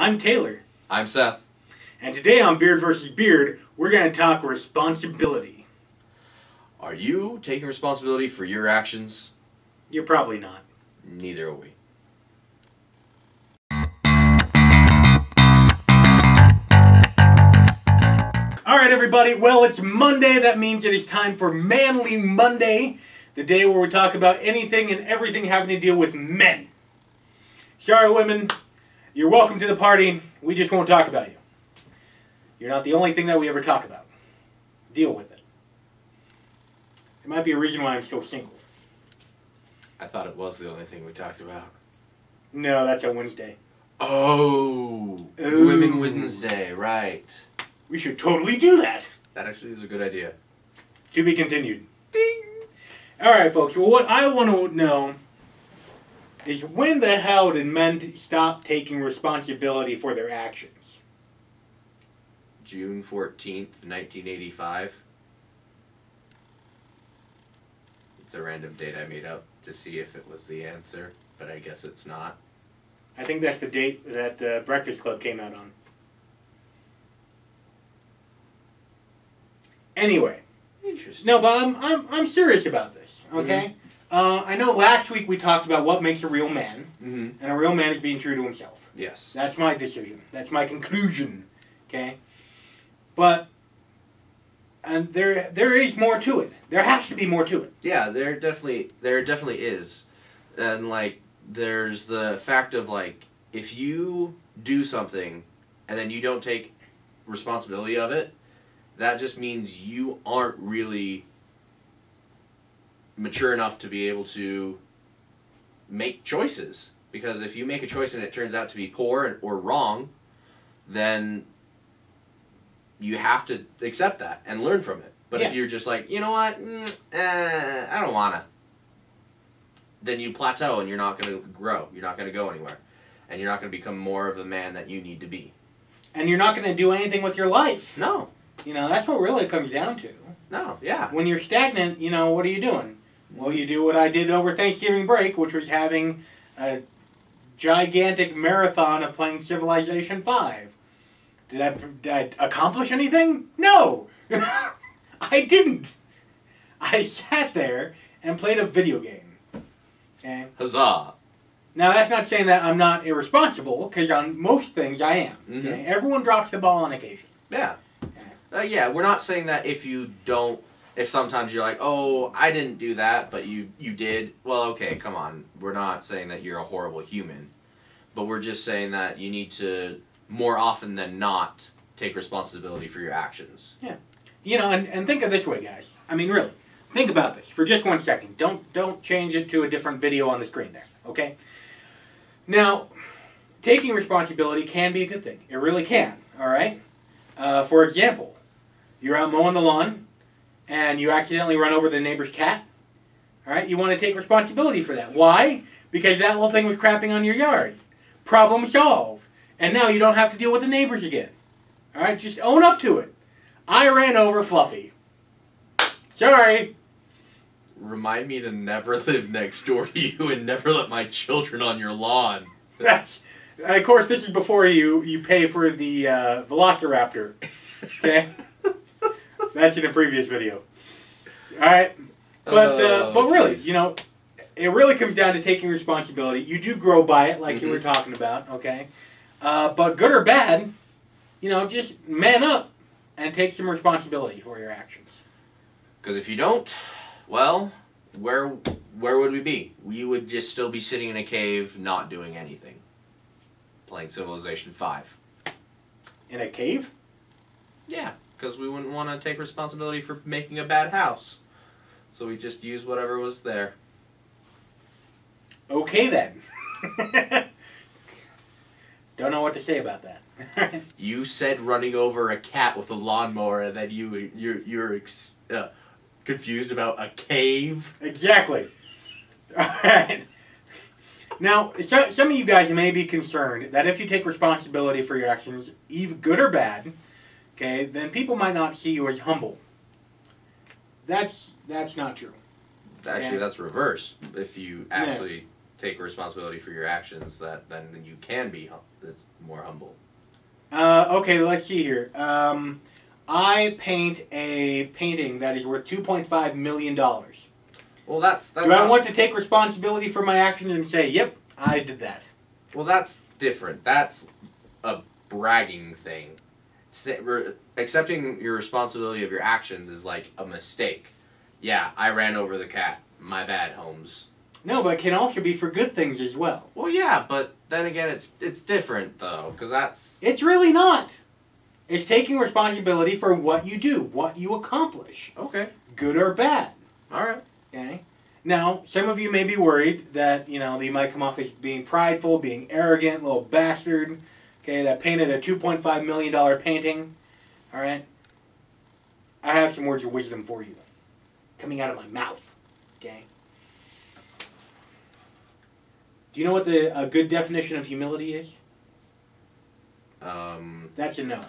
I'm Taylor. I'm Seth. And today on Beard vs. Beard, we're going to talk responsibility. Are you taking responsibility for your actions? You're probably not. Neither are we. Alright everybody, well it's Monday. That means it is time for Manly Monday. The day where we talk about anything and everything having to deal with men. Sorry women, you're welcome to the party. We just won't talk about you. You're not the only thing that we ever talk about. Deal with it. It might be a reason why I'm still single. I thought it was the only thing we talked about. No, that's on Wednesday. Oh, Ooh. Women Wednesday, right. We should totally do that. That actually is a good idea. To be continued. Ding! Alright folks, well what I want to know is when the hell did men stop taking responsibility for their actions? June 14th, 1985. It's a random date I made up to see if it was the answer, but I guess it's not. I think that's the date that Breakfast Club came out on. Anyway. Interesting. No, but I'm serious about this, okay? Mm-hmm. I know last week we talked about what makes a real man, and a real man is being true to himself. Yes. That's my decision. That's my conclusion, okay? But, and there is more to it. There has to be more to it. Yeah, there definitely is. And, like, there's the fact of, like, if you do something and then you don't take responsibility of it, that just means you aren't really mature enough to be able to make choices. Because if you make a choice and it turns out to be poor or wrong, then you have to accept that and learn from it. But if you're just like, you know what, I don't wanna, then you plateau and you're not going to grow. You're not going to go anywhere. And you're not going to become more of the man that you need to be. And you're not going to do anything with your life. No. You know, that's what really it comes down to. No, yeah. When you're stagnant, you know, what are you doing? Well, you do what I did over Thanksgiving break, which was having a gigantic marathon of playing Civilization 5. Did I accomplish anything? No! I didn't. I sat there and played a video game. Okay? Huzzah. Now, that's not saying that I'm not irresponsible, because on most things I am. Okay? Everyone drops the ball on occasion. Yeah. Yeah, we're not saying that if sometimes you're like, oh, I didn't do that, but you did. Well, okay, come on. We're not saying that you're a horrible human. But we're just saying that you need to, more often than not, take responsibility for your actions. Yeah. You know, and think of this way, guys. I mean, really. Think about this for just 1 second. Don't change it to a different video on the screen there, okay? Now, taking responsibility can be a good thing. It really can, all right? For example, you're out mowing the lawn, and you accidentally run over the neighbor's cat. All right? You want to take responsibility for that. Why? Because that little thing was crapping on your yard. Problem solved. And now you don't have to deal with the neighbors again. All right? Just own up to it. I ran over Fluffy. Sorry. Remind me to never live next door to you and never let my children on your lawn. Of course, this is before you pay for the Velociraptor. Okay? That's in a previous video. Alright? But really, you know, it really comes down to taking responsibility. You do grow by it, like you were talking about, okay? But good or bad, you know, just man up and take some responsibility for your actions. Because if you don't, well, where would we be? We would just still be sitting in a cave, not doing anything. Playing Civilization 5. In a cave? Yeah, because we wouldn't want to take responsibility for making a bad house. So we just use whatever was there. Okay then. Don't know what to say about that. You said running over a cat with a lawnmower, and then you're confused about a cave? Exactly. Alright. Now, some of you guys may be concerned that if you take responsibility for your actions, even good or bad, okay, then people might not see you as humble. That's not true. Actually, that's reverse. If you actually take responsibility for your actions, then you can be it's more humble. Okay, let's see here. I paint a painting that is worth $2.5 million. Well, that's Do I want to take responsibility for my actions and say, yep, I did that? Well, that's different. That's a bragging thing. Accepting your responsibility of your actions is like a mistake. Yeah, I ran over the cat. My bad, Holmes. No, but it can also be for good things as well. Well, yeah, but then again, it's different though, because that's... It's really not. It's taking responsibility for what you do, what you accomplish. Okay. Good or bad. All right. Okay. Now, some of you may be worried that, you know, they might come off as being prideful, being arrogant, little bastard. Okay, that painted a $2.5 million painting. All right. I have some words of wisdom for you, coming out of my mouth. Okay. Do you know what a good definition of humility is? That's a no.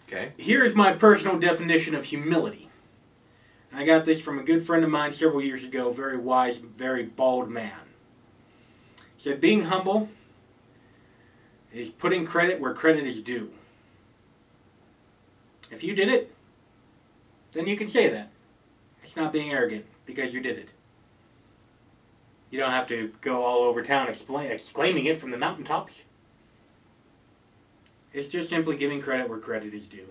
Okay. Here's my personal definition of humility. I got this from a good friend of mine several years ago, very wise, very bald man. He said, being humble is putting credit where credit is due. If you did it, then you can say that. It's not being arrogant because you did it. You don't have to go all over town exclaiming it from the mountaintops. It's just simply giving credit where credit is due.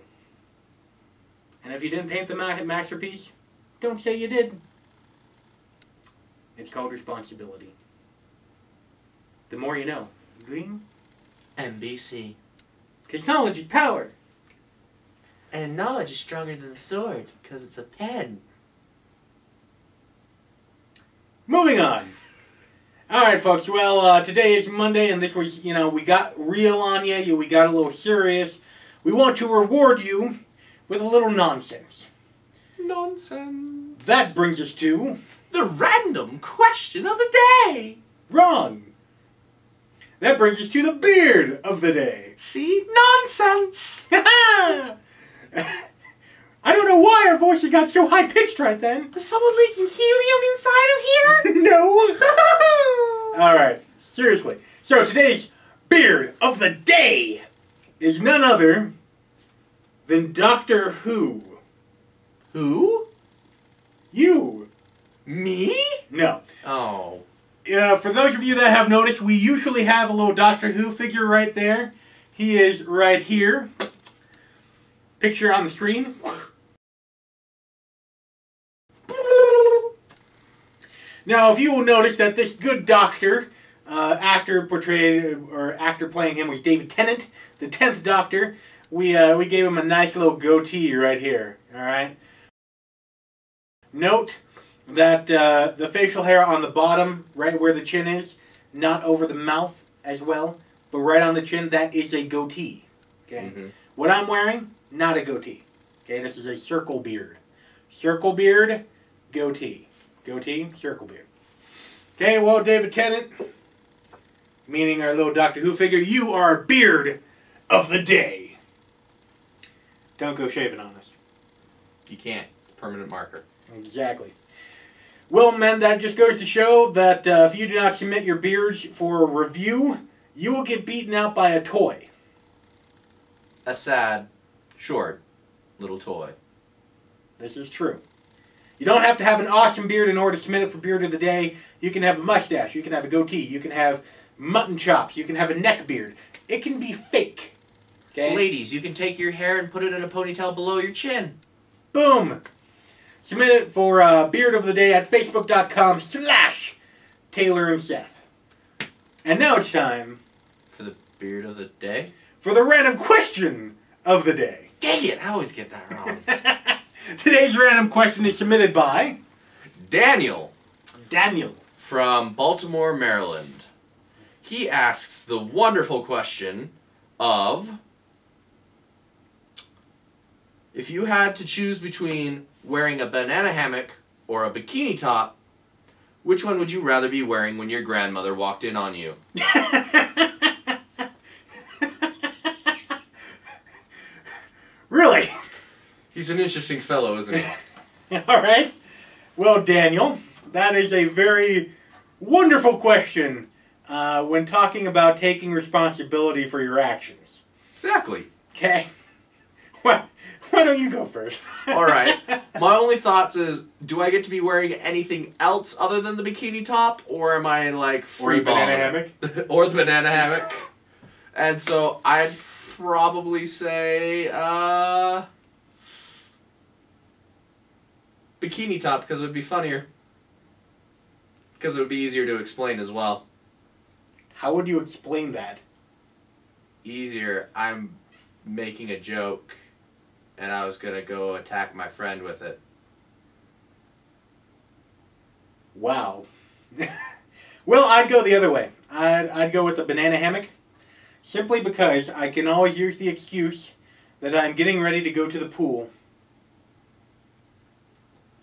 And if you didn't paint the masterpiece, don't say you did. It's called responsibility. The more you know. Green? NBC. Because knowledge is power. And knowledge is stronger than the sword, because it's a pen. Moving on. Alright, folks. Well, today is Monday, and this was, you know, we got real on you. We got a little serious. We want to reward you with a little nonsense. Nonsense. That brings us to... the random question of the day. Wrong. That brings us to the beard of the day. See? Nonsense. I don't know why our voices got so high-pitched right then. Is someone leaking helium inside of here? No. Alright, seriously. So today's beard of the day is none other than Doctor Who. Who? You. Me? No. Oh. For those of you that have noticed, we usually have a little Doctor Who figure right there. He is right here. Picture on the screen. Now, if you will notice that this good doctor, actor playing him was David Tennant, the 10th Doctor. We gave him a nice little goatee right here. All right. Note that the facial hair on the bottom, right where the chin is, not over the mouth as well, but right on the chin, that is a goatee. Okay. Mm-hmm. What I'm wearing, not a goatee. Okay, this is a circle beard. Circle beard, goatee. Goatee, circle beard. Okay, well, David Tennant, meaning our little Doctor Who figure, you are our beard of the day. Don't go shaving on us. You can't. It's a permanent marker. Exactly. Well, men, that just goes to show that if you do not submit your beards for review, you will get beaten out by a toy. A sad, short, little toy. This is true. You don't have to have an awesome beard in order to submit it for beard of the day. You can have a mustache. You can have a goatee. You can have mutton chops. You can have a neck beard. It can be fake. Okay? Ladies, you can take your hair and put it in a ponytail below your chin. Boom! Submit it for beard of the day at facebook.com/Taylor and Seth. And now it's time for the beard of the day? For the random question of the day. Dang it, I always get that wrong. Today's random question is submitted by... Daniel. Daniel. From Baltimore, Maryland. He asks the wonderful question of... if you had to choose between wearing a banana hammock or a bikini top, which one would you rather be wearing when your grandmother walked in on you? Really? He's an interesting fellow, isn't he? All right. Well, Daniel, that is a very wonderful question when talking about taking responsibility for your actions. Exactly. Okay. Well, why don't you go first? All right. My only thoughts is, do I get to be wearing anything else other than the bikini top, or am I like free Or the banana hammock? Or the banana hammock. And so I'd probably say bikini top, because it would be funnier. Because it would be easier to explain as well. How would you explain that? Easier. I'm making a joke, and I was going to go attack my friend with it. Wow. Well, I'd go the other way. I'd go with the banana hammock, simply because I can always use the excuse that I'm getting ready to go to the pool.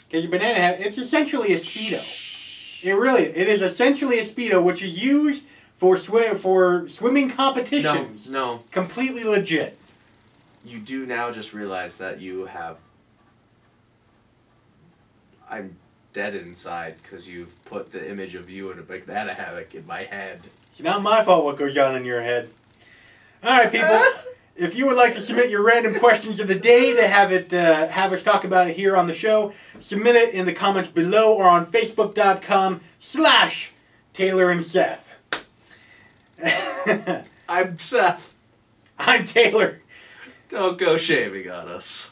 Because your banana hammock, it's essentially a Speedo. It is essentially a Speedo, which is used for swimming competitions. No. Completely legit. You do now just realize that you have... I'm dead inside because you've put the image of you in a banana hammock in my head. It's not my fault what goes on in your head. Alright, people. If you would like to submit your random questions of the day to have us talk about it here on the show, submit it in the comments below or on Facebook.com/Taylor and Seth. I'm Seth. I'm Taylor. Don't go shaving on us.